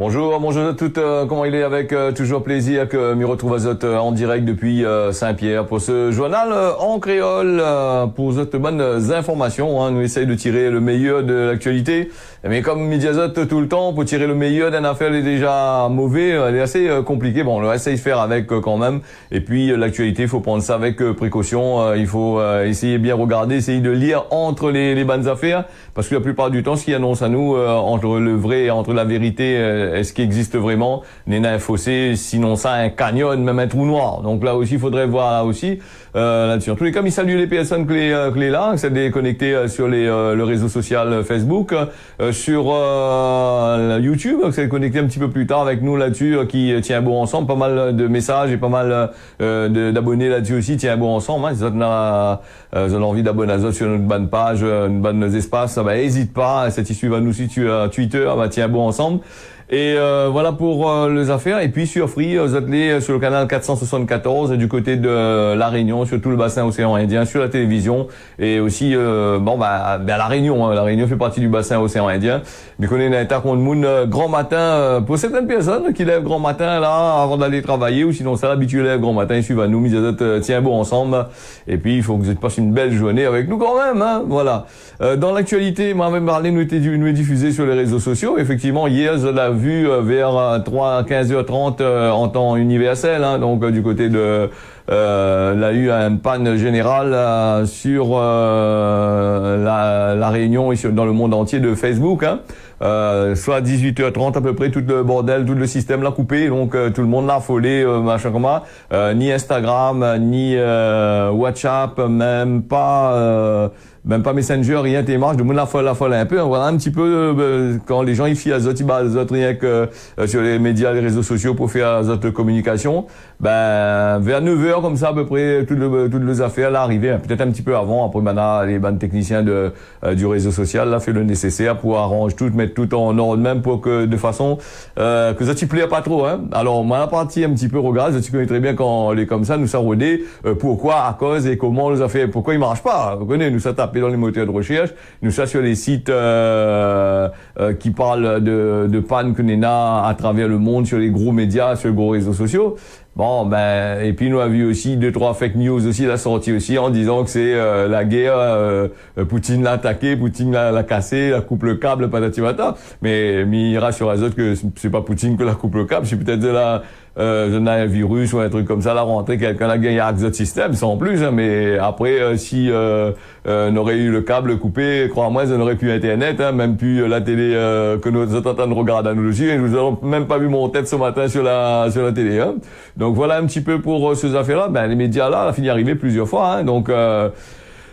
Bonjour à toutes, comment il est avec toujours plaisir que me retrouve à Zot en direct depuis Saint-Pierre pour ce journal en créole, pour Zot bonnes informations, hein. Nous essayons de tirer le meilleur de l'actualité, mais comme Média Zot tout le temps, pour tirer le meilleur d'une affaire, elle est déjà mauvais, elle est assez compliquée, bon on va essayer de faire avec quand même, et puis l'actualité, il faut prendre ça avec précaution, il faut essayer bien regarder, essayer de lire entre les bonnes affaires, parce que la plupart du temps, ce qui annonce à nous, entre le vrai et entre la vérité, est-ce qu'il existe vraiment, n'est un fossé, sinon ça un canyon, même un trou noir. Donc là aussi, il faudrait voir là aussi là-dessus. En tous les cas, il salue les personnes clés là, c'est des connectés sur le réseau social Facebook, sur YouTube, c'est connecté un petit peu plus tard avec nous là-dessus, qui tient bon ensemble, pas mal de messages et pas mal d'abonnés là-dessus aussi, tient bon ensemble. Hein. Si vous avez envie d'abonner à Zot sur notre bonne page, une bonne espace, bah, hésite pas, cette issue va nous situer à Twitter, bah, tient bon ensemble. Et voilà pour les affaires. Et puis sur Free, vous êtes sur le canal 474 du côté de La Réunion, sur tout le bassin océan Indien, sur la télévision. Et aussi, La Réunion. Hein, La Réunion fait partie du bassin océan Indien. Mais qu'on est un état contre Moon grand matin, pour certaines personnes qui lèvent grand matin là avant d'aller travailler, ou sinon ça l'habitude lève grand matin, ils suivent à nous, mais vous tiens bon ensemble. Et puis il faut que vous passiez une belle journée avec nous quand même. Hein, voilà. Dans l'actualité, moi-même parlé nous est diffusé sur les réseaux sociaux. Effectivement, hier, je l'ai vu vers 15h30 en temps universel, hein, donc du côté de a eu une panne générale sur la Réunion et dans le monde entier de Facebook, hein. Soit à 18h30 à peu près, tout le bordel, tout le système l'a coupé, donc tout le monde l'a affolé, machin comme ça. Ni Instagram, ni WhatsApp, même pas Messenger, rien t'es marche, tout le monde l'affole un peu. Voilà un petit peu quand les gens ils fient à Zot, ils basent Zot rien que sur les médias, les réseaux sociaux pour faire Zot de communication. Vers 9h comme ça à peu près, toutes les affaires là arrivaient, peut-être un petit peu avant. Après maintenant les bandes techniciens du réseau social là fait le nécessaire pour arranger tout, mettre tout en ordre même pour que de façon que ça t'y plaît pas trop, hein. Alors moi la partie un petit peu regarde, tu connais très bien quand les comme ça nous ça rodé, pourquoi, à cause et comment nous a fait, pourquoi il marche pas. Vous connaissez, nous ça tapé dans les moteurs de recherche, nous ça sur les sites qui parlent de panne que Nena à travers le monde, sur les gros médias, sur les gros réseaux sociaux. Bon, et puis nous avons vu aussi 2-3 fake news aussi, la sortie aussi, en disant que c'est la guerre, Poutine l'a attaqué, Poutine l'a cassé, la coupe le câble, patati patata. Mais il rassure les autres que c'est pas Poutine que la coupe le câble, c'est peut-être de la un virus ou un truc comme ça, la rentrée, quelqu'un a gagné avec notre système, sans plus, hein, mais après, si on aurait eu le câble coupé, crois-moi, on n'aurait plus Internet, hein, même plus la télé que nous sommes en train de regarder à nous aussi, et nous n'avons même pas vu mon tête ce matin sur la télé. Hein. Donc voilà un petit peu pour ces affaires-là. Les médias là, a fini d'arriver plusieurs fois, hein, donc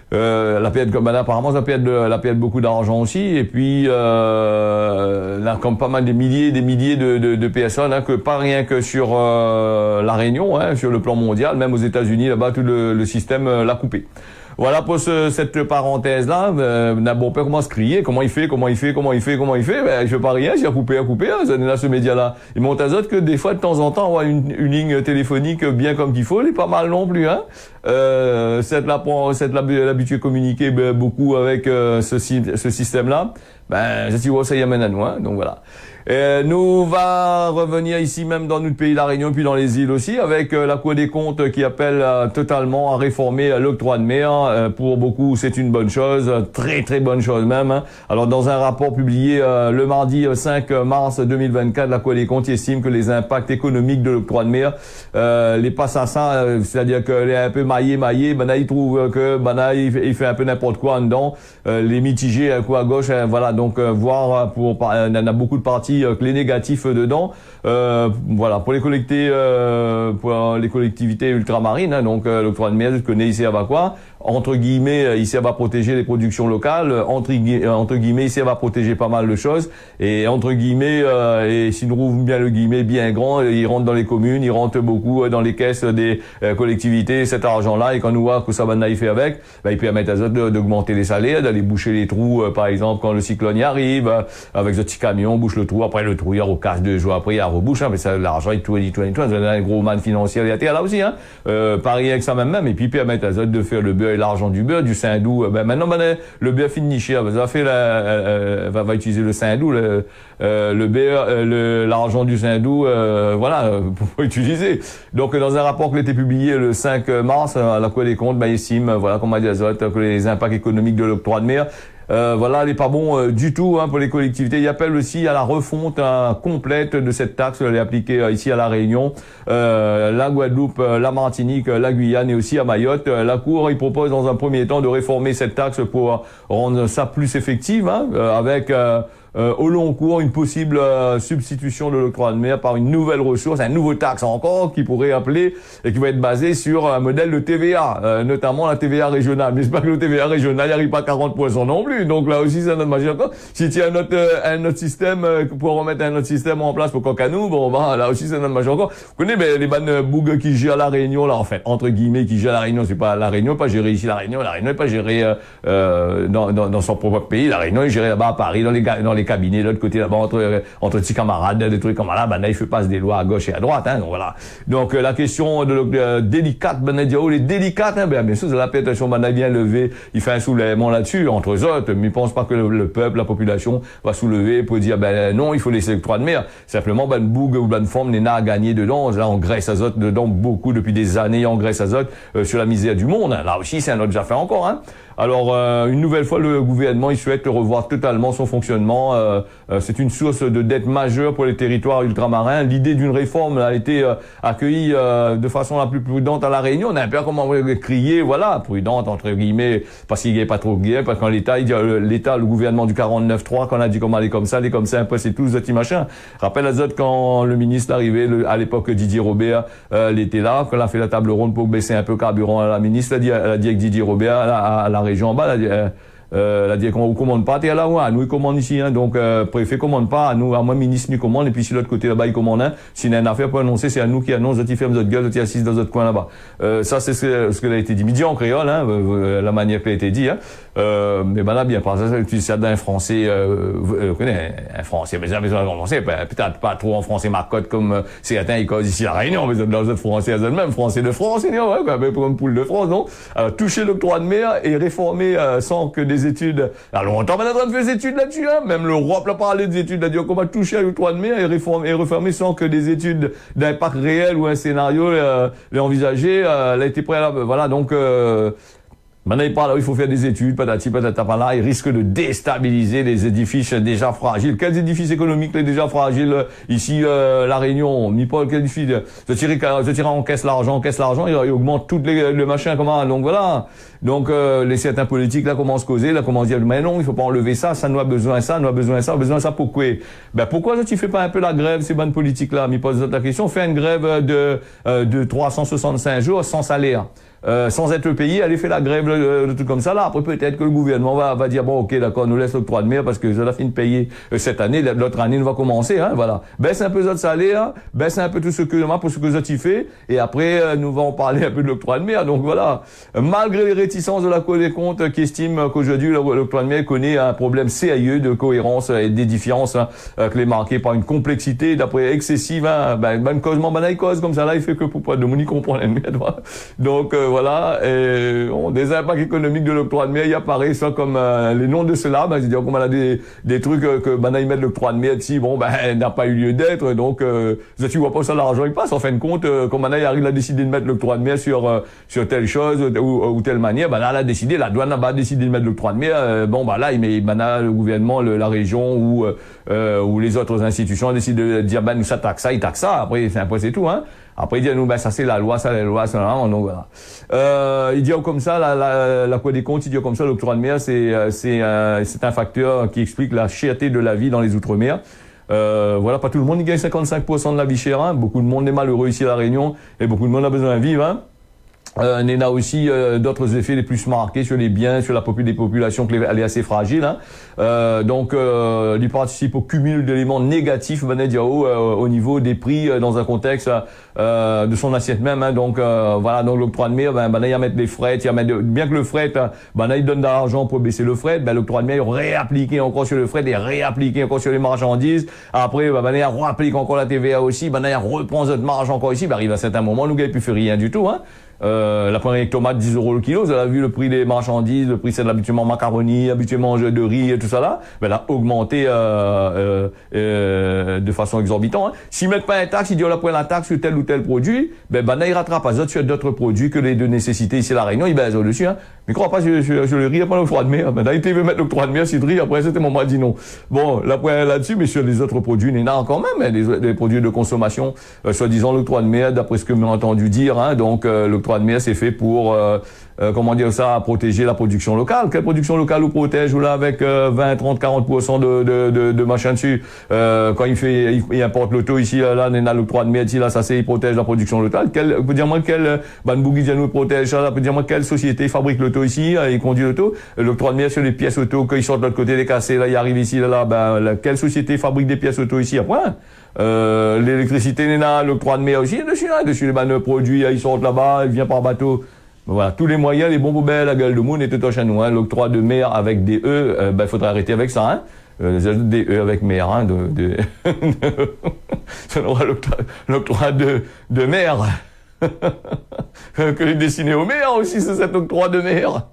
la perte comme apparemment ça perd beaucoup d'argent aussi, et puis là comme pas mal des milliers de personnes, hein, que pas rien que sur la Réunion, hein, sur le plan mondial, même aux États-Unis là-bas tout le système l'a coupé. Voilà pour cette parenthèse-là. Bon père commence à crier, comment il fait, je veux pas rien, j'ai coupé, hein, ça n'est là ce média-là. Il monte à Zot que des fois de temps en temps on voit une ligne téléphonique bien comme qu'il faut, elle est pas mal non plus, hein. Cette l'habitude de communiquer beaucoup avec ce système-là. Tu vois, ça y amène à nous, hein, donc voilà. Nous va revenir ici même dans notre pays, la Réunion, puis dans les îles aussi, avec la Cour des comptes qui appelle totalement à réformer l'octroi de mer. Pour beaucoup, c'est une bonne chose, très très bonne chose même. Hein. Alors dans un rapport publié le mardi 5 mars 2024, la Cour des comptes estime que les impacts économiques de l'octroi de mer les passe à ça, c'est-à-dire qu'elle est un peu maillée, il trouve que il fait un peu n'importe quoi en dedans, les mitigés à coup à gauche, voilà, donc voir il y en a beaucoup de parties que les négatifs dedans, voilà, pour les collectivités ultramarines, hein, donc l'octroi de mer, je connais ici à quoi, entre guillemets, ici elle va protéger les productions locales, entre guillemets, ici elle va protéger pas mal de choses, et entre guillemets, et si nous rouvre bien le guillemet bien grand, il rentre dans les communes, il rentre beaucoup dans les caisses des collectivités, cet argent-là, et quand nous voit que ça va y faire avec, il permet à eux d'augmenter les salaires, d'aller boucher les trous, par exemple, quand le cyclone cyclone y arrive, avec ce petit camion, on bouche le trou, après le trou, il recasse 2 jours après, il rebouche, hein, mais ça, l'argent, il tout, un gros man financier, il y a là aussi, hein, pareil avec ça même, et puis permettre à Zot de faire le beurre et l'argent du beurre, du Saint-Doux, maintenant, le beurre finit cher, ça fait va utiliser le Saint-Doux, le beurre, l'argent du Saint-Doux, voilà, pour utiliser. Donc, dans un rapport qui a été publié le 5 mars, à la Cour des comptes, estime, voilà, comme a dit Azot, que les impacts économiques de l'octroi de mer, voilà, n'est pas bon du tout pour les collectivités. Il appelle aussi à la refonte complète de cette taxe. Elle est appliquée ici à La Réunion, la Guadeloupe, la Martinique, la Guyane et aussi à Mayotte. La Cour, il propose dans un premier temps de réformer cette taxe pour rendre ça plus effective, avec au long cours une possible substitution de l'octroi de mer par une nouvelle ressource, un nouveau taxe encore qui pourrait appeler et qui va être basé sur un modèle de TVA, notamment la TVA régionale. Mais j'espère que le TVA régional n'arrive pas à 40% non plus. Donc là aussi, c'est notre magie encore. Si tu as un autre système, pour remettre un autre système en place pour Cocanou, bon, là aussi, c'est notre magie encore. Vous connaissez, les bannes bougs qui gèrent la Réunion, là, en fait, entre guillemets, qui gèrent la Réunion, c'est pas la Réunion, pas gérée ici la Réunion n'est pas gérée, dans son propre pays. La Réunion est gérée là-bas à Paris, dans les cabinets, de l'autre côté là-bas, entre petits camarades, des trucs comme ça, là, il fait passer des lois à gauche et à droite, hein, donc voilà. Donc, la question délicate, les délicates, hein, bien sûr, c'est la pétition, bien levé, il fait un soulèvement là-dessus, entre eux autres, mais il pense pas que le peuple, la population, va soulever pour dire, non, il faut laisser l'octroi de mer. Simplement, boug ou forme n'est à gagner dedans. Là, on graisse azote dedans beaucoup depuis des années, on graisse azote, sur la misère du monde, hein. Là aussi, c'est un autre affaire encore, hein. Alors, une nouvelle fois, le gouvernement, il souhaite revoir totalement son fonctionnement. C'est une source de dette majeure pour les territoires ultramarins. L'idée d'une réforme a été accueillie de façon la plus prudente à La Réunion. On a un peu comment crier, voilà, prudente entre guillemets, parce qu'il n'y avait pas trop de guerre, parce que quand le gouvernement du 49-3, quand on a dit comment aller comme ça, un peu, c'est tout ce petit machin. Rappelle à Zot quand le ministre est arrivé, à l'époque Didier Robert, il était là, quand on a fait la table ronde pour baisser un peu le carburant à la ministre, elle a dit avec Didier Robert à la région en bas, elle a dit qu'on ne commande pas, t'es là, ouais, nous il commande ici, hein, donc préfet commande pas, à nous, à moi ministre nous commande, et puis si l'autre côté là-bas il commande, hein, s'il y a une affaire pour annoncer, c'est à nous qui annonce, tu fermes notre gueule, tu es assise dans notre coin là-bas. Ça c'est ce que a été dit, midi en créole, hein, la manière qui a été dit, hein. Mais là bien par ça, tu sais d'un français, vous connaissez un français, mais jamais en français, peut-être pas trop en français marcotte comme certains ils causent ici à La Réunion, mais dans les autres français à eux-mêmes, français de France, ouais, quoi, comme poule de France, non. Toucher l'octroi de mer et réformer sans que des études. Alors longtemps, on est en train de faire des études là-dessus, hein. Même le roi a parlé des études là-dessus, qu'on va toucher à l'octroi de mer et refermer sans que des études d'impact réel ou un scénario l'ait envisagé, l'a été prêt là, voilà, donc, maintenant, il parle, il faut faire des études, patati, patata, là, il risque de déstabiliser les édifices déjà fragiles. Quels édifices économiques sont déjà fragiles ici, La Réunion, Mipol, quel édifice se tirer en caisse l'argent, il augmente toutes le machin, comment, donc voilà. Donc, les certains politiques, là, commencent à causer, là, commencent à dire, mais non, il faut pas enlever ça nous a besoin ça, besoin ça, pourquoi? Pourquoi tu fais pas un peu la grève, ces bonnes politiques-là? Mipol, ta question, fais une grève de 365 jours sans salaire. Sans être payé, aller faire la grève, de tout comme ça, là. Après, peut-être que le gouvernement va dire, bon, ok, d'accord, nous laisse l'octroi de mer parce que ça l'a fini de payer cette année, l'autre année, nous va commencer, hein, voilà. Baisse un peu notre salaire, baisse un peu tout ce que, pour ce que ça tu fais, et après, nous allons parler un peu de l'octroi de mer. Donc voilà. Malgré les réticences de la Cour des comptes, qui estime qu'aujourd'hui, l'octroi de mer connaît un problème sérieux de cohérence et d'édifiance, hein, qui est marqué par une complexité, d'après excessive, hein, cause comme ça, là, il fait que pour pas de mon y comprendre, donc, voilà, et des impacts économiques de l'octroi de mer, il apparaît ça comme les noms de cela, c'est-à-dire qu'on a des trucs que ils mettent l'octroi de mer ici, n'a pas eu lieu d'être, donc tu vois pas ça l'argent il passe, en fin de compte, comme il arrive à décider de mettre l'octroi de mer sur telle chose ou telle manière, là elle a décidé, la douane a décidé de mettre l'octroi de mer, là il met le gouvernement, la région ou les autres institutions décident de dire nous ça taxe ça, il taxe ça, après c'est tout, hein. Après, il dit à nous, ça c'est la loi, ça, donc voilà. Il dit comme ça, la Cour des comptes, il dit comme ça, l'octroi de mer, c'est un facteur qui explique la cherté de la vie dans les Outre-mer. Voilà, pas tout le monde, il gagne 55% de la vie chère, hein. Beaucoup de monde est malheureux ici à La Réunion, et beaucoup de monde a besoin de vivre, hein. On a aussi d'autres effets les plus marqués sur les biens, sur des populations qui elle est assez fragile. Hein. Donc, il participe au cumul d'éléments négatifs, au niveau des prix dans un contexte de son assiette même. Hein. Donc, voilà, donc l'octroi de mer, il y a mettre des frais, bien que le fret, il donne de l'argent pour baisser le fret, l'octroi de mer, il réappliqué encore sur le fret et réappliqué encore sur les marchandises. Après, il réapplique encore la TVA aussi, il reprend cette marge encore ici. Arrive à un certain moment, nous n'avons plus fait rien du tout. Hein. La première tomate 10 € le kilo, vous avez vu le prix des marchandises, le prix c'est habituellement macaroni, habituellement de riz et tout ça là, elle a augmenté de façon exorbitante. Hein. S'ils mettent pas un taxe, ils disent on prend la taxe sur tel ou tel produit, ils rattrapent pas sur d'autres produits que les de nécessité ici à la Réunion, ils baissent au-dessus. Hein. Mais crois pas sur le riz, il n'y a pas l'octroi de mer. Maintenant, ils veulent mettre l'octroi de mer sur le riz, après c'était mon m'a dit non. Bon, là-dessus, mais sur les autres produits, il y en a encore même, hein, des produits de consommation, soi-disant l'octroi de mer, d'après ce que j'ai entendu dire, hein, donc l'octroi de mer, c'est fait pour, protéger la production locale. Quelle production locale vous protège, ou là, avec 20, 30, 40% de machin dessus, quand il importe l'auto ici, là, on a l'octroi de mer, ici, là, ça c'est, il protège la production locale. Peut dire moi quelle, Bougui nous protège ça, peut dire moi quelle société fabrique l'auto ici, et conduit l'auto, l'octroi de mer sur les pièces auto, quand ils sortent de l'autre côté des cassés, là, ils arrivent ici, quelle société fabrique des pièces auto ici, après? L'électricité, l'octroi de mer aussi, dessus les produits, ils sortent là-bas, ils viennent par bateau. Voilà, tous les moyens, les bons poubelles, la gueule de monde étaient au chez nous, hein. L'octroi de mer avec des E, faudrait arrêter avec ça, hein. Des E avec mer, hein, ça aura l'octroi de mer. Que les destiné aux mers aussi, c'est cet octroi de mer.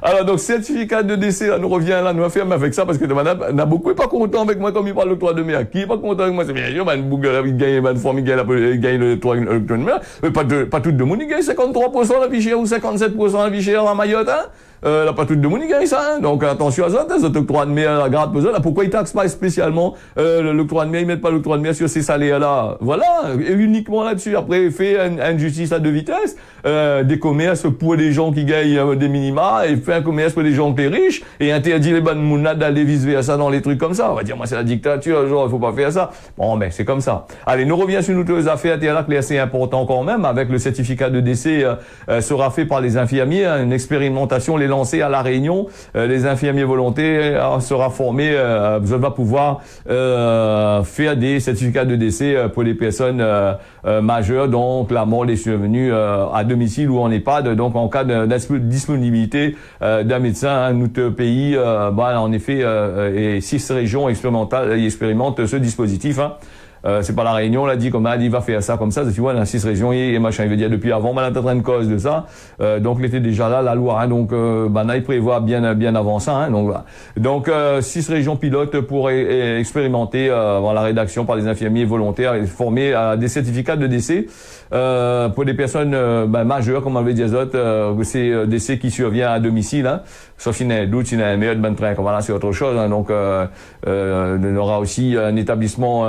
Alors, donc, certificat de décès, là, nous revient, là, nous ferme avec ça, parce que, on a beaucoup pas content avec moi, comme il parle de l'octroi de mer. Qui est pas content avec moi? C'est bien sûr, il gagne, il gagne l'octroi de mer. Mais pas tout de monde, il gagne 53% la vie chère, ou 57% la vie chère à Mayotte, hein. Là, pas tout de monde, il gagne ça, hein. Donc, attention à ça, cet octroi de mer, la grade pesant, là, pourquoi ils taxent pas spécialement, l'octroi de mer, ils mettent pas l'octroi de mer sur ces salaires-là? Voilà. Et uniquement là-dessus. Après, il fait une justice à deux vitesses, des commerces pour les gens qui gagnent des minima, et fait un commerce pour les gens qui sont riches, et interdit les bonnes mounades d'aller vice-versa dans les trucs comme ça. On va dire, moi, c'est la dictature, genre, il faut pas faire ça. Bon, mais c'est comme ça. Allez, nous revenons sur nos affaires, là, qui est assez important quand même, avec le certificat de décès, sera fait par les infirmiers, hein, une expérimentation, les lancée à La Réunion, les infirmiers volontaires sera formé, va pouvoir faire des certificats de décès pour les personnes majeures, donc la mort est survenue à domicile ou en EHPAD, donc en cas de disponibilité d'un médecin. Hein, notre pays, en effet, et 6 régions expérimentent ce dispositif. Hein. C'est pas la Réunion, l'a dit, comme il va faire ça comme ça, tu vois, dans 6 régions, et machin, il veut dire, depuis avant, on est en train de cause de ça, donc, il était déjà là, la loi, hein, donc, il prévoit bien avant ça, hein, donc, voilà. Donc, 6 régions pilotes pour expérimenter, la rédaction par les infirmiers volontaires et former à des certificats de décès, pour des personnes, majeures, comme on avait dit les autres, c'est décès qui survient à domicile, hein, sauf s'il y a un doute, s'il y a un meilleur de train, comme voilà, c'est autre chose, hein, donc, on aura aussi un établissement,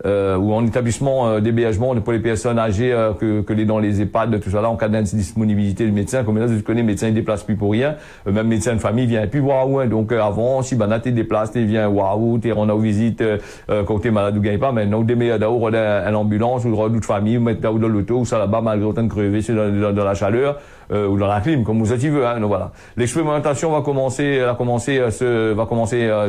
ou en établissement d'hébergement pour les personnes âgées que les dans les EHPAD, tout ça là, en cas d'indisponibilité du médecin. Comme là, tu connais, le médecin il déplace plus pour rien. Même médecin de famille vient plus voir où. Hein. Donc avant, si tu déplaces, tu viens waouh, tu rends aux visites quand tu es malade ou gagne pas. Maintenant, des meilleurs d'avoir une ambulance ou de famille, ou mettre dans l'auto ou ça là-bas malgré autant de crever dans la chaleur. Ou dans la clim, comme vous tu veux, hein, donc voilà. L'expérimentation va commencer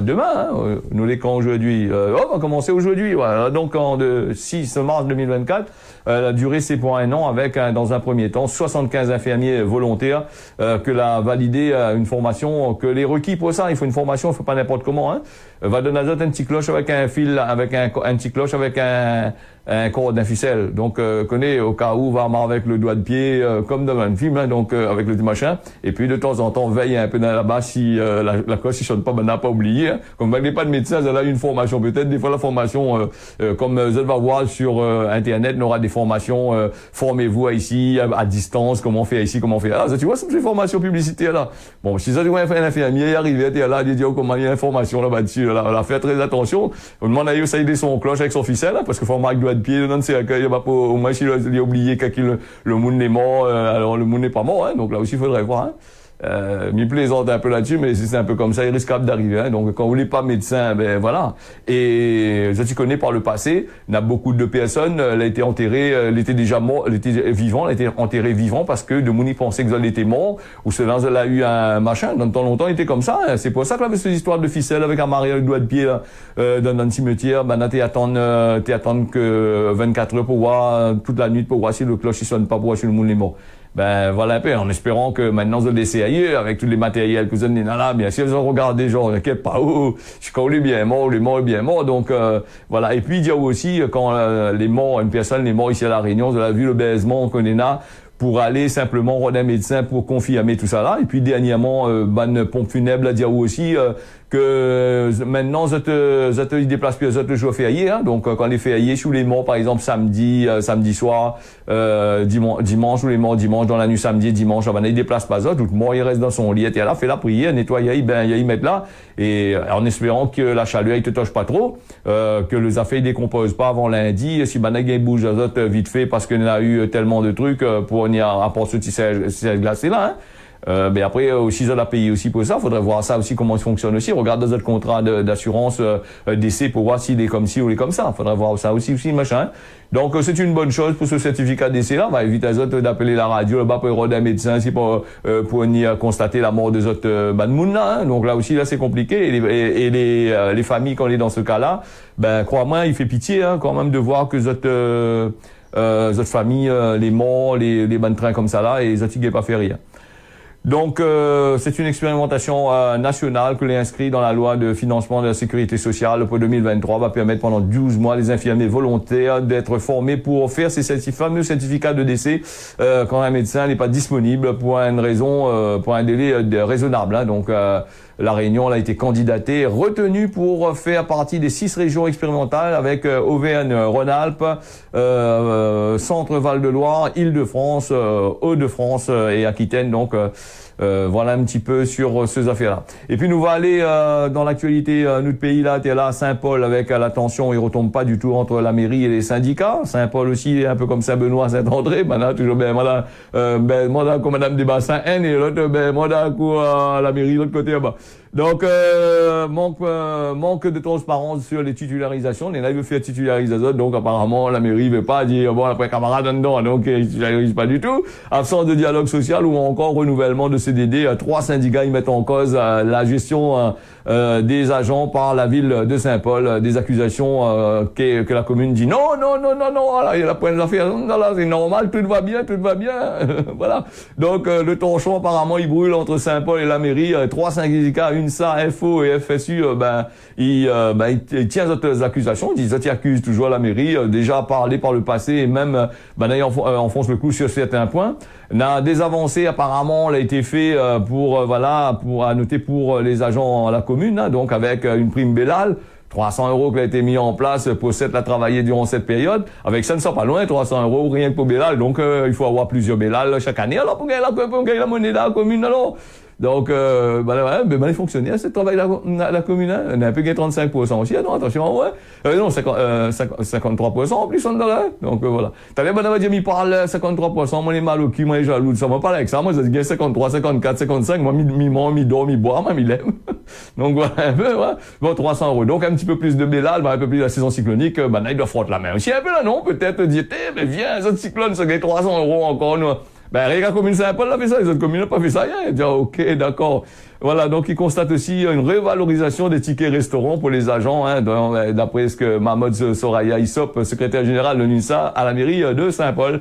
demain, hein, nous les camps aujourd'hui, va commencer aujourd'hui, voilà. Donc, de 6 mars 2024, la durée c'est pour 1 an avec, dans un premier temps, 75 infirmiers volontaires, que l'a validé une formation, que les requis pour ça, il faut une formation, il faut pas n'importe comment, hein. Va donner un petit cloche avec un fil, avec un petit cloche avec un corde d'un ficelle. Donc, connaît au cas où, va avec le doigt de pied, comme dans un film, hein, donc, avec le machin. Et puis, de temps en temps, veille un peu dans là-bas si, la cloche, si sonne pas, n'a pas oublié, hein. Comme il n'y a pas de médecin, ça a une formation, peut-être. Des fois, la formation, comme, vous allez voir sur, Internet, on aura des formations, formez-vous ici, à distance, comment on fait ici, comment on fait là. Ça, tu vois, c'est une formation publicitaire, là. Bon, si ça, tu vois, un infirmier, arrivé, t'es là, il dit, oh, comment il y a une formation là-bas dessus, là, fait très attention. On demande à eux, ça aider son cloche avec son ficelle, là, parce que faut marquer doigt de pied, non, c'est accueil, au moins, s'il a oublié qu'il le monde est mort, alors le monde n'est pas mort, hein, donc là aussi, il faudrait voir, hein. m'y plaisante un peu là-dessus, mais c'est un peu comme ça, il risque d'arriver. Hein. Donc, quand vous n'êtes pas médecin, ben voilà. Et je t'y connais par le passé, il y a beaucoup de personnes, elle a été enterrée, elle était déjà mort, elle était vivant, elle a été enterrée vivant parce que de Mouni pensait que elle était mort, ou cela, elle a eu un machin. Dans le temps longtemps, il était comme ça. Hein. C'est pour ça que là, cette histoire de ficelle avec un mari avec le doigt de pied là, dans le cimetière, ben là, t'es attendre que 24 heures pour voir, toute la nuit pour voir si le cloche il sonne pas pour voir si le monde est mort. Ben voilà un peu, en espérant que maintenant vous laissez ailleurs, avec tous les matériels que vous avez là, bien sûr, vous en regardez, genre, inquiète pas, je crois est bien mort, les morts est bien mort, donc voilà. Et puis il y a aussi, quand les morts, une personne, les morts ici à La Réunion, vous avez vu le baisement qu'on est là, pour aller simplement voir un médecin pour confirmer tout ça là. Et puis dernièrement, ban pompe funèbre a dit aussi que maintenant ils déplacent plus les jours fériés. Hein. Donc quand les fériés sous les morts, par exemple samedi soir, dimanche ou les morts dimanche dans la nuit samedi dimanche, ben ils déplacent pas autres. Donc mort il reste dans son lit et là fait la prière, nettoyer, ben il mettre là et en espérant que la chaleur il te touche pas trop, que les affaires décomposent pas avant lundi. Si ben il bouge les autres vite fait parce qu'il y a eu tellement de trucs pour venir apporter ce qui s'est glacé là. Hein. Mais après aussi ça l'a payé aussi pour ça, faudrait voir ça aussi comment ça fonctionne aussi. Regarde dans votre contrat d'assurance d'essai pour voir s'il est comme ci ou il est comme ça. Faudrait voir ça aussi machin. Donc c'est une bonne chose pour ce certificat d'essai là. Va éviter les autres d'appeler la radio là-bas pour aider un médecin si pour venir constater la mort des autres banmoun là. Hein. Donc là aussi là c'est compliqué et les familles quand on est dans ce cas là, ben crois-moi il fait pitié hein, quand même de voir que les autres familles les morts les bonnes trains comme ça là et les autres qui n'ont pas fait rien. Donc, c'est une expérimentation nationale que l'est inscrit dans la loi de financement de la sécurité sociale pour 2023, va permettre pendant 12 mois les infirmiers volontaires d'être formés pour faire ces fameux certificats de décès quand un médecin n'est pas disponible pour une raison, pour un délai raisonnable. Hein. Donc, la Réunion a été candidatée, retenue pour faire partie des 6 régions expérimentales avec Auvergne-Rhône-Alpes, Centre Val-de-Loire, Île-de-France, Hauts-de-France et Aquitaine. Donc voilà un petit peu sur ces affaires-là. Et puis nous va aller dans l'actualité notre pays là, t'es là à Saint-Paul avec la tension, il retombe pas du tout entre la mairie et les syndicats. Saint-Paul aussi un peu comme Saint-Benoît, Saint-André, maintenant toujours moi comme Madame des Bassins N et l'autre moi à la mairie de l'autre côté là-bas. Donc manque de transparence sur les titularisations. Les veut faire titularisation, donc apparemment la mairie veut pas dire bon après camarade dedans, donc ils titularisent pas du tout. Absence de dialogue social ou encore renouvellement de CDD. 3 syndicats ils mettent en cause la gestion des agents par la ville de Saint-Paul, des accusations que la commune dit non, voilà, il y a la pointe de l'affaire, là c'est normal, tout va bien. Voilà. Donc le torchon apparemment il brûle entre Saint-Paul et la mairie. 3 syndicats, UNSA, FO et FSU, ils tiennent d'autres accusations, ils accusent toujours la mairie, déjà parlé par le passé et même ils enfoncent le clou sur certains points. Des avancées apparemment a été fait pour à noter pour les agents à la commune, hein, donc avec une prime Bellal. 300 € qui a été mis en place pour la travailler durant cette période. Avec ça, ne sort pas loin, 300 € rien que pour Bellal. Donc, il faut avoir plusieurs Bellal chaque année. Alors, pour gagner la monnaie de la commune, alors. Donc, les fonctionnaires, c'est le travail de la commune, hein. On a un peu gagné 35% aussi. Non, attention, ouais. Non, 53% en plus, on est là. Donc, voilà. T'as bien, madame, dit, il parle 53%, moi, les mal au cul, moi, les jaloux, ça m'a pas avec ça. Moi, ça se gagne 53, 54, 55, moi, mi dort, mi boit, moi, mi l'aime. Donc, voilà, un peu, ouais. Bon, 300 €. Donc, un petit peu plus de Bellal, un peu plus de la saison cyclonique, il doit frotter la main aussi un peu là, non? Peut-être dire, mais viens, cette cyclone, ça gagne 300 € encore, nous. Rien qu'à la commune Saint-Paul a fait ça, les autres communes n'ont pas fait ça, rien. Dit, ok, d'accord. Voilà, donc ils constatent aussi une revalorisation des tickets restaurants pour les agents, hein, d'après ce que Mahmoud Soraya Issop, secrétaire général de l'UNSA à la mairie de Saint-Paul.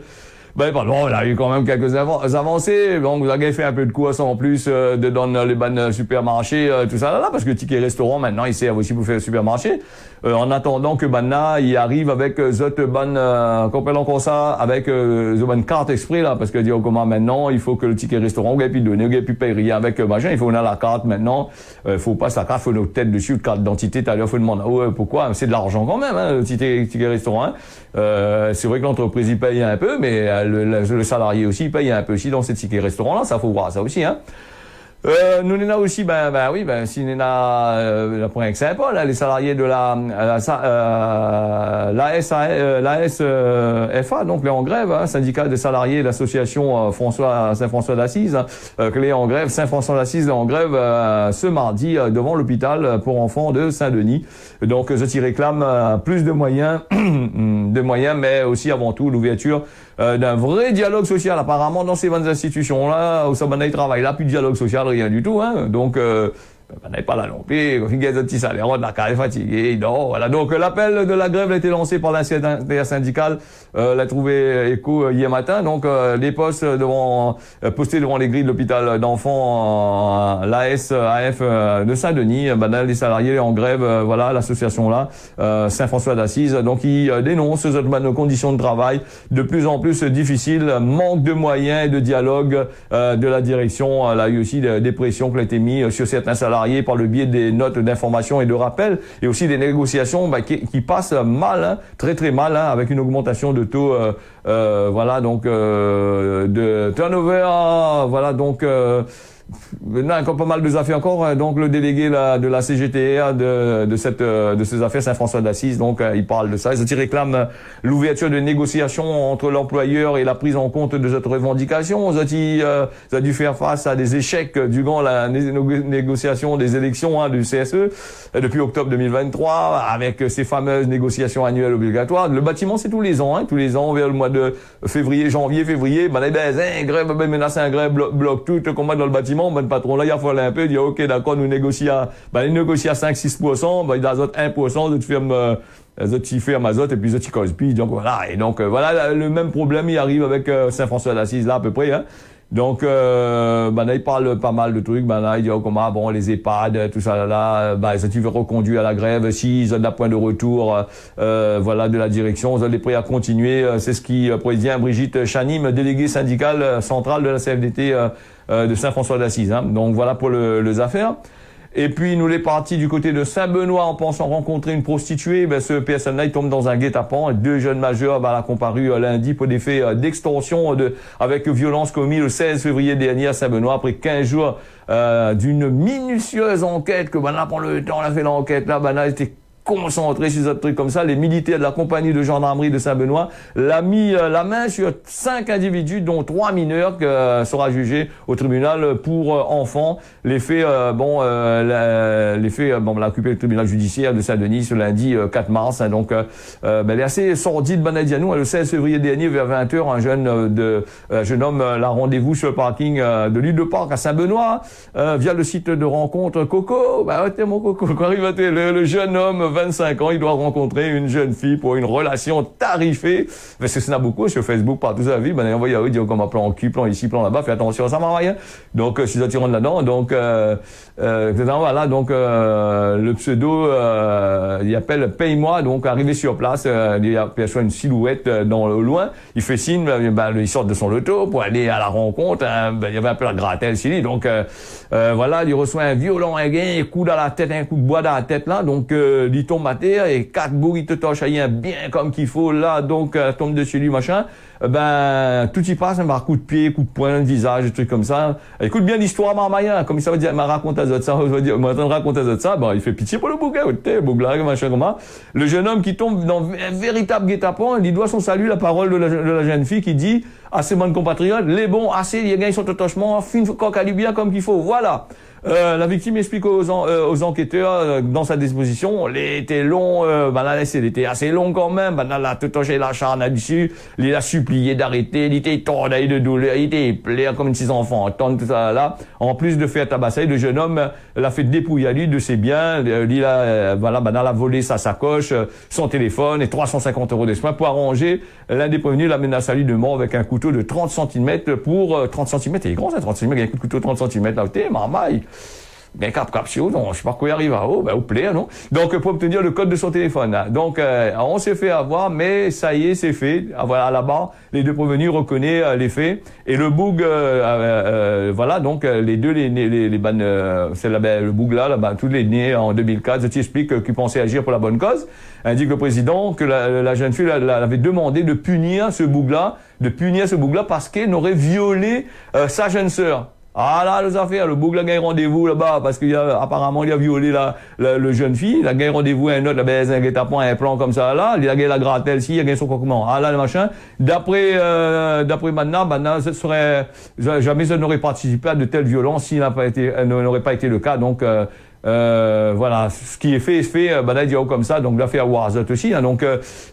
Pardon, il y a eu quand même quelques avancées. Donc, vous avez fait un peu de course en plus dans les bannes supermarchés, tout ça là, parce que le ticket restaurant, maintenant, il sert aussi pour faire le supermarché. En attendant que Banna, il arrive avec cette bonne, qu'on appelle encore ça, avec cette bonne carte exprès là, parce que dire comment maintenant, il faut que le ticket restaurant, vous n'avez plus donné, vous n'avez plus payer rien avec machin, il faut qu'on a la carte maintenant, faut pas la carte, faut nos têtes dessus, une carte d'identité, tout à l'heure, faut demander, pourquoi? C'est de l'argent quand même, hein, le ticket restaurant, hein. C'est vrai que l'entreprise, il paye un peu, mais le salarié aussi, il paye un peu aussi dans ces tickets restaurants là, ça faut voir ça aussi, hein. Nous on a aussi, oui, si on a la point Saint-Paul, les salariés de l'ASFA, donc les en grève, syndicat des salariés de l'association Saint-François d'Assise, les en grève, Saint-François d'Assise en grève ce mardi devant l'hôpital pour enfants de Saint-Denis. Donc je réclame plus de moyens, mais aussi avant tout l'ouverture d'un vrai dialogue social. Apparemment dans ces 20 institutions là, au Sabana travail là, plus de dialogue social, rien du tout, donc n'est pas là non plus, il y a des petits salaires, on a carré fatigué, non, voilà. Donc l'appel de la grève a été lancé par l'intersyndicale, l'a trouvé écho hier matin. Donc les postes postés devant les grilles de l'hôpital d'enfants l'ASAF de Saint-Denis, les salariés en grève, voilà, l'association là, Saint-François d'Assise, donc ils dénoncent nos conditions de travail de plus en plus difficiles, manque de moyens et de dialogue de la direction. Là, il y a aussi des pressions qui ont été mises sur certains salariés par le biais des notes d'information et de rappel, et aussi des négociations qui passent mal, très très mal, avec une augmentation de taux, voilà, donc de turnover, voilà, donc il y a encore pas mal de affaires encore. Donc le délégué de la CGTR de ces affaires, Saint-François d'Assise, donc il parle de ça. Ils réclament l'ouverture de négociations entre l'employeur et la prise en compte de cette revendication. Ils ont dû faire face à des échecs durant la négociation des élections du CSE depuis octobre 2023, avec ces fameuses négociations annuelles obligatoires. Le bâtiment, c'est tous les ans, vers le mois de janvier, février, grève, menace un grève, bloque tout, combat dans le bâtiment. Le patron là, il a fallu un peu dire ok, d'accord, nous négocions à 5-6%, il a 1%, de firme azote et puis de Cosby. Donc voilà, voilà le même problème, il arrive avec Saint-François d'Assise là à peu près, Donc il parle pas mal de trucs, il dit comment les EHPAD, tout ça ils veulent reconduire à la grève, s'ils ont un point de retour voilà, de la direction, ils sont prêts à continuer. C'est ce qui prévient Brigitte Chanim, déléguée syndicale centrale de la CFDT de Saint-François d'Assise. Donc voilà pour les affaires. Et puis nous les partis du côté de Saint-Benoît en pensant rencontrer une prostituée, ce personne-là il tombe dans un guet-apens. 2 jeunes majeurs la comparu lundi pour des faits d'extorsion avec violence commis le 16 février dernier à Saint-Benoît après 15 jours d'une minutieuse enquête que pendant le temps on a fait l'enquête là, était concentré sur ce truc comme ça. Les militaires de la compagnie de gendarmerie de Saint-Benoît l'ont mis la main sur 5 individus, dont 3 mineurs, qui sera jugé au tribunal pour enfants. Les faits, l'a occupé le tribunal judiciaire de Saint-Denis ce lundi 4 mars. Donc, elle est assez sordide, Banadianou. Le 16 février dernier, vers 20h, un jeune homme l'a rendez-vous sur le parking de l'île de Parc à Saint-Benoît, via le site de rencontre Coco. T'es mon Coco. Quand arrive le jeune homme, 25 ans, il doit rencontrer une jeune fille pour une relation tarifée. Parce que ça n'a beaucoup sur Facebook, partout sa vie. On va y dire comment plan cul, plan ici, plan là-bas. Fais attention, ça marche rien. Donc, si tu rentres là-dedans, donc, voilà, donc, le pseudo, il appelle Paye-moi. Donc, arrivé sur place, il aperçoit une silhouette au loin. Il fait signe, il sort de son loto pour aller à la rencontre. Il y avait un peu la gratelle ici. Donc, voilà, il reçoit un violent gain, un coup dans la tête, un coup de bois dans la tête là. Donc, il tombe à terre et 4 bourres, il te torche bien comme qu'il faut là, donc tombe dessus lui, machin. Tout y passe, un coup de pied, coup de poing, visage, des trucs comme ça. Écoute bien l'histoire, Marmaïa, comme ça va dire, m'a raconté ça, il fait pitié pour le bouquet, bougla, machin, comment. Le jeune homme qui tombe dans un véritable guet-apens, il doit son salut, la parole de la jeune fille qui dit à ses bonnes compatriotes, les bons, assez, les gars, ils sont attachements, fin coq à lui bien comme qu'il faut, voilà. La victime explique aux enquêteurs dans sa disposition, il était long, il était assez long quand même, là, tout touché la charne là-dessus, il a supplié d'arrêter, il était tordu de douleur, il était plaire comme 6 enfants, tout ça là. En plus de faire tabasser, le jeune homme l'a fait dépouiller à lui de ses biens, il a, a volé sa sacoche, son téléphone et 350 € de soins pour arranger. L'un des prévenus la menace à lui de mort avec un couteau de 30 cm pour 30 cm, il est grand ça, 30 cm, il y a un coup de couteau de 30 cm là, marmaille. Ben capsule, non, je sais pas quoi y arrive à haut, au plaît, non. Donc pour obtenir le code de son téléphone. Donc on s'est fait avoir, mais ça y est, c'est fait. Voilà, là-bas, les 2 prévenus reconnaissent les faits et le boug, voilà, donc les deux, c'est le boug là, tous les nés en 2004. Je t'explique qu'ils pensaient agir pour la bonne cause. Indique le président que la jeune fille avait demandé de punir ce boug là parce qu'elle aurait violé sa jeune sœur. Ah là, les affaires, le bouc, la gagne rendez-vous là-bas, parce apparemment, il a violé le jeune fille, il a gagné rendez-vous à un autre, la baise, un guet-apens, un plan comme ça, là, il a gagné la grattelle, si, il a gagné son comment. Ah là, le machin. D'après maintenant, ce serait, jamais je n'aurais participé à de telles violences s'il n'aurait pas été le cas, donc, voilà, ce qui est fait, là, comme ça, donc l'affaire Warzot aussi, hein, donc,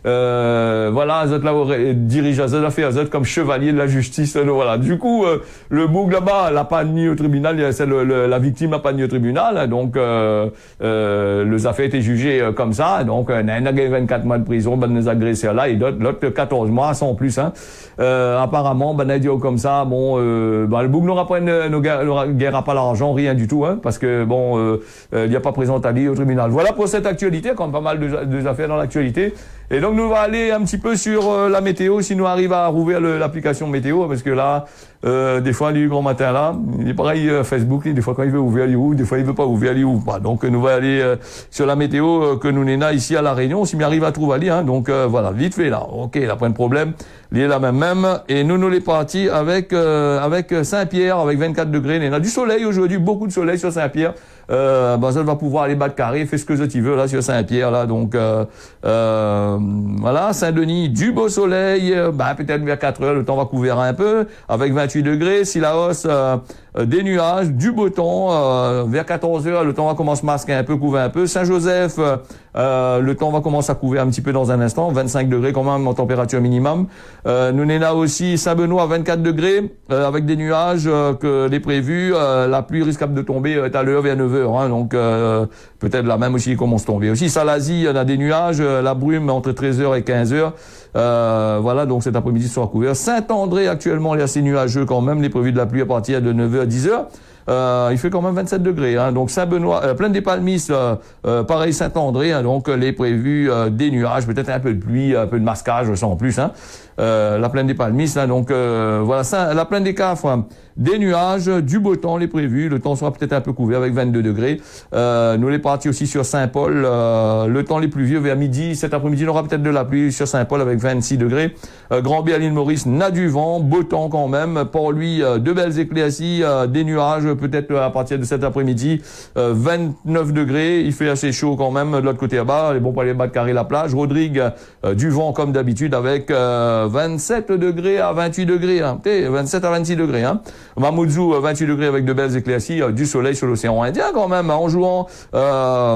voilà, Zot là, dirige à Zot, l'affaire Zot comme chevalier de la justice, voilà. Du coup, le bouc là-bas, l'a pas mis au tribunal, c'est la victime l'a pas mis au tribunal, hein, donc, les affaires étaient jugées comme ça, donc, il a gagné 24 mois de prison, les agresseurs là, et l'autre 14 mois, sans plus, hein. Apparemment, comme ça, bon, le bouc n'aura pas l'argent, rien du tout, hein, parce que, bon, il n'y a pas présenté au tribunal. Voilà pour cette actualité, comme pas mal de affaires dans l'actualité. Et donc, nous allons aller un petit peu sur la météo, si nous arrivons à rouvrir l'application météo, parce que là, des fois, il y a eu grand matin là, il est pareil Facebook, des fois quand il veut ouvrir, il ouvre, des fois il veut pas ouvrir, il ouvre pas. Donc, nous allons aller sur la météo que nous n'en ici à La Réunion, si nous arrivons à trouver, hein. Donc, voilà, vite fait là. Ok, là, pas de problème. Il est là même. Et nous les partis avec Saint-Pierre, avec 24 degrés. Il y a du soleil aujourd'hui, beaucoup de soleil sur Saint-Pierre. Ça va pouvoir aller battre carré, fait ce que tu veux là sur Saint-Pierre là, donc voilà, Saint-Denis, du beau soleil, peut-être vers 4 heures, le temps va couvrir un peu, avec 28 degrés, Sillaos, des nuages, du beau temps, vers 14 heures, le temps va commencer à masquer un peu, couvrir un peu, Saint-Joseph, le temps va commencer à couvrir un petit peu dans un instant, 25 degrés quand même en température minimum. Nous n'en a aussi Saint-Benoît, 24 degrés, avec des nuages que les prévus, la pluie risquable de tomber à l'heure vers 9 heures, hein, donc peut-être là même aussi il commence à tomber. Aussi Salazie, on a des nuages, la brume entre 13 heures et 15 heures. Voilà, donc cet après-midi sera couvert. Saint-André, actuellement, il est assez nuageux quand même, les prévus de la pluie à partir de 9 heures à 10 heures. Il fait quand même 27 degrés, hein. Donc Saint-Benoît, Plaine des Palmistes, pareil Saint-André, hein, donc les prévus des nuages, peut-être un peu de pluie, un peu de masquage sans plus, hein. La Plaine des Palmistes, hein, donc voilà, la Plaine des Cafres, hein, des nuages, du beau temps les prévus, le temps sera peut-être un peu couvert avec 22 degrés. Nous les partis aussi sur Saint-Paul, le temps les pluvieux vers midi, cet après-midi on aura peut-être de la pluie sur Saint-Paul avec 26 degrés. Grand-B à l'île Maurice, n'a du vent, beau temps quand même, Port-Louis, de belles éclaircies, des nuages peut-être à partir de cet après-midi, 29 degrés, il fait assez chaud quand même de l'autre côté là-bas, les bons pour aller battre carré la plage. Rodrigue, du vent comme d'habitude avec 27 degrés à 28 degrés, hein. 27 à 26 degrés, hein. Mamoudzou, 28 degrés avec de belles éclaircies, du soleil sur l'océan Indien quand même, hein, en jouant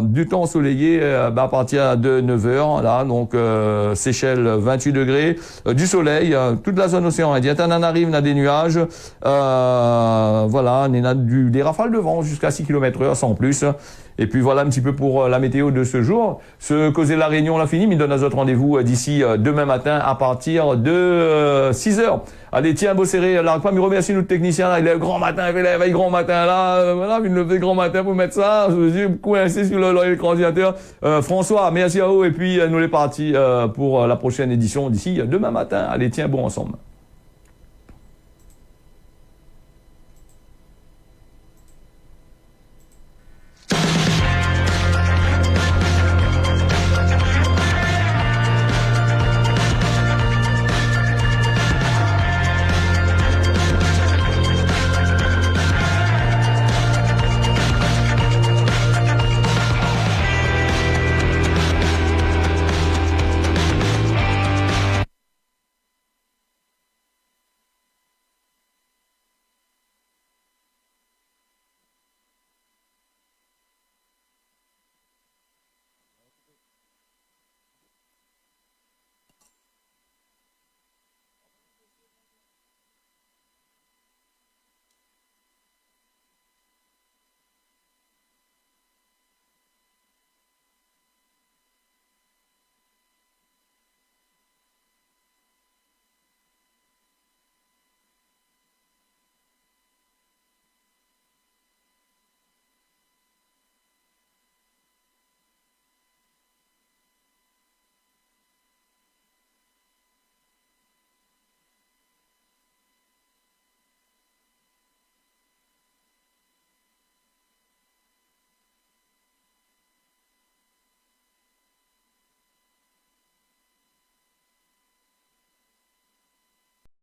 du temps ensoleillé à partir de 9 heures, là, donc Seychelles, 28 degrés, du soleil, toute la zone océan Indien. Tananarive, on a des nuages, voilà, on a des rafales de vent jusqu'à 6 km/h sans plus. Et puis voilà un petit peu pour la météo de ce jour. Ce Causer la Réunion, on l'a fini, mais il donne à notre rendez-vous d'ici demain matin à partir de 6 heures. Allez, tiens, beau serré, là, pas me remercier notre technicien, là, il est grand matin, il est grand matin, là, voilà, il lever grand matin pour mettre ça, je suis coincé sur l'écran ordinateur. François, merci à vous, et puis nous les partis pour la prochaine édition d'ici demain matin. Allez, tiens, bon ensemble.